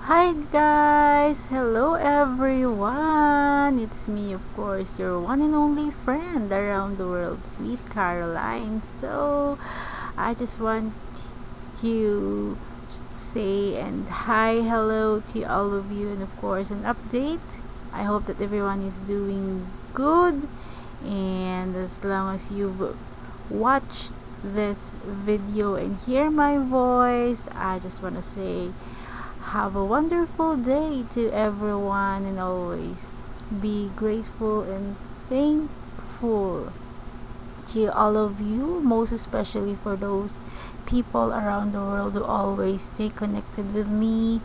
Hi guys! Hello everyone! It's me, of course, your one and only friend around the world, Sweet Caroline. So, I just want to say and hi, hello to all of you, and of course, an update. I hope that everyone is doing good, and as long as you've watched this video and hear my voice, I just want to say have a wonderful day to everyone, and always be grateful and thankful to all of you, most especially for those people around the world who always stay connected with me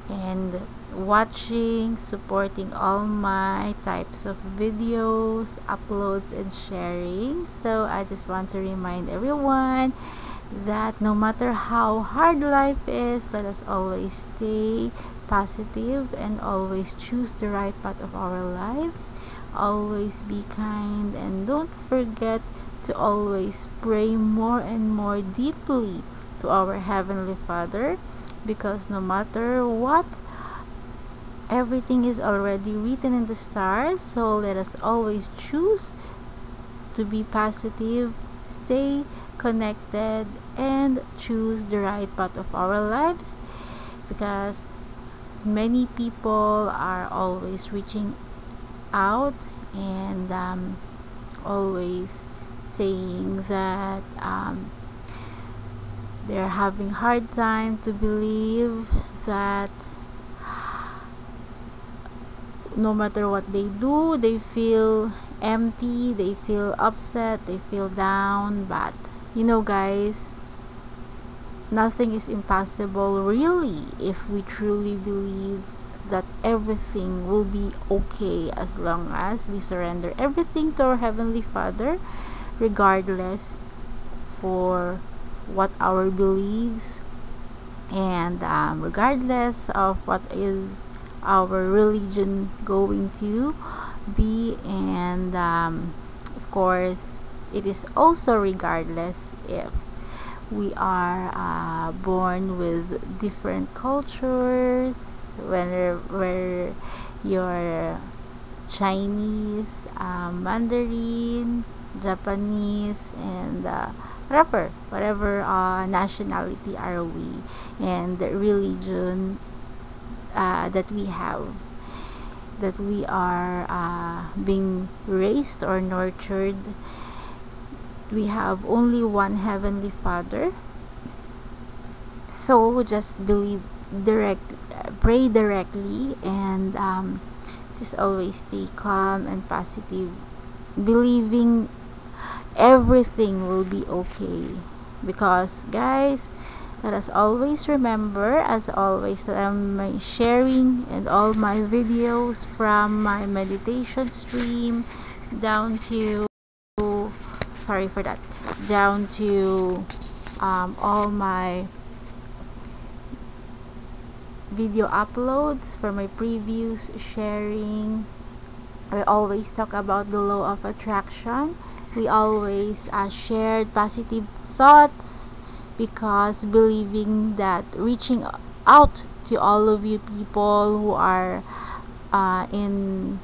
and watching, supporting all my types of videos, uploads, and sharing. So I just want to remind everyone that no matter how hard life is, let us always stay positive and always choose the right path of our lives. Always be kind, and don't forget to always pray more and more deeply to our Heavenly Father, because no matter what, everything is already written in the stars. So let us always choose to be positive, stay connected, and choose the right path of our lives, because many people are always reaching out and always saying that they're having hard time to believe that no matter what they do, they feel empty, they feel upset, they feel down. But guys, nothing is impossible really if we truly believe that everything will be okay as long as we surrender everything to our Heavenly Father, regardless for what our beliefs, and regardless of what is our religion going to be, and of course it is also regardless if we are born with different cultures, where you're Chinese, Mandarin, Japanese, and whatever nationality are we, and the religion that we have, that we are being raised or nurtured. We have only one Heavenly Father. So just pray directly, and just always stay calm and positive, believing everything will be okay. Because guys, let us always remember, as always, that I'm sharing and all my videos from my meditation stream down to, sorry for that, down to all my video uploads for my previews sharing. We always talk about the law of attraction. We always shared positive thoughts, because believing that reaching out to all of you people who are in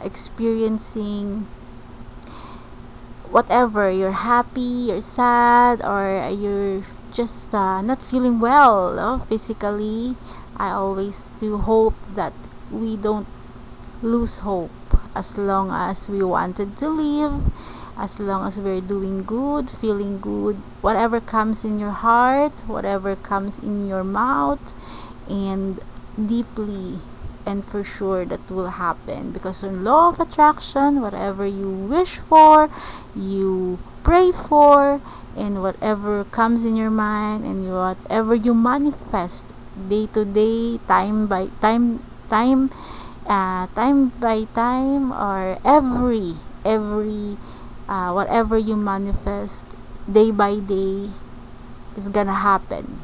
experiencing whatever, you're happy, you're sad, or you're just not feeling well physically, I always do hope that we don't lose hope, as long as we wanted to live, as long as we're doing good, feeling good, whatever comes in your heart, whatever comes in your mouth, and deeply and for sure that will happen, because in law of attraction, whatever you wish for, you pray for, and whatever comes in your mind and whatever you manifest day to day, time by time, or every whatever you manifest day by day is gonna happen,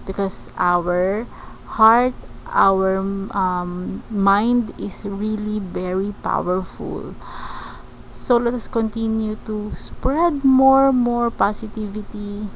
because our heart, our mind is really very powerful. So let us continue to spread more positivity,